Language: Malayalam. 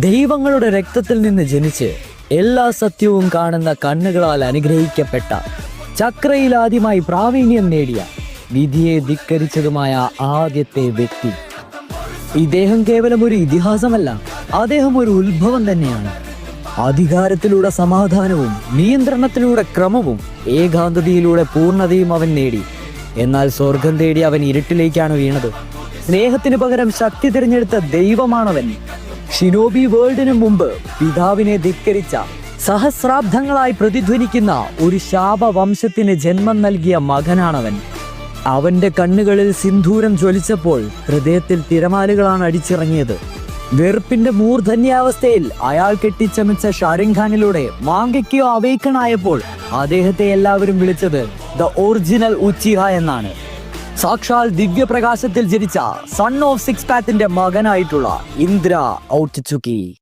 ദൈവങ്ങളുടെ രക്തത്തിൽ നിന്ന് ജനിച്ച് എല്ലാ സത്യവും കാണുന്ന കണ്ണുകളാൽ അനുഗ്രഹിക്കപ്പെട്ട ചക്രയിൽ ആദ്യമായി പ്രാവീണ്യം നേടിയ വിധിയെ ധിക്കരിച്ചതുമായ ആദ്യത്തെ വ്യക്തി. ഇദ്ദേഹം കേവലം ഒരു ഇതിഹാസമല്ല, അദ്ദേഹം ഒരു ഉത്ഭവം തന്നെയാണ്. അധികാരത്തിലൂടെ സമാധാനവും നിയന്ത്രണത്തിലൂടെ ക്രമവും ഏകാന്തതയിലൂടെ പൂർണ്ണതയും അവൻ നേടി. എന്നാൽ സ്വർഗം തേടി അവൻ ഇരുട്ടിലേക്കാണ് വീണത്. സ്നേഹത്തിന് പകരം ശക്തി തിരഞ്ഞെടുത്ത ദൈവമാണവൻ. ഷിനോബി വേൾഡിന് മുമ്പ് പിതാവിനെ ധിക്കരിച്ച സഹസ്രാബ്ദങ്ങളായി പ്രതിധ്വനിക്കുന്ന ഒരു ശാപവംശത്തിന് ജന്മം നൽകിയ മകനാണവൻ. അവന്റെ കണ്ണുകളിൽ സിന്ദൂരം ജ്വലിച്ചപ്പോൾ ഹൃദയത്തിൽ തിരമാലകളാണ് അടിച്ചിറങ്ങിയത്. വെറുപ്പിന്റെ മൂർധന്യാവസ്ഥയിൽ അയാൾ കെട്ടിച്ചമച്ച ഷാരൂഖ് ഖാനിലൂടെ മാംഗക്യോ അവേക്കണായപ്പോൾ അദ്ദേഹത്തെ എല്ലാവരും വിളിച്ചത് ദ ഒറിജിനൽ ഉച്ചിഹ എന്നാണ്. സാക്ഷാൽ ദിവ്യപ്രകാശത്തിൽ ജനിച്ച സൺ ഓഫ് സിക്സ് പാത്തിന്റെ മകനായിട്ടുള്ള ഇന്ദ്ര ഔട്ട്സുക്കി.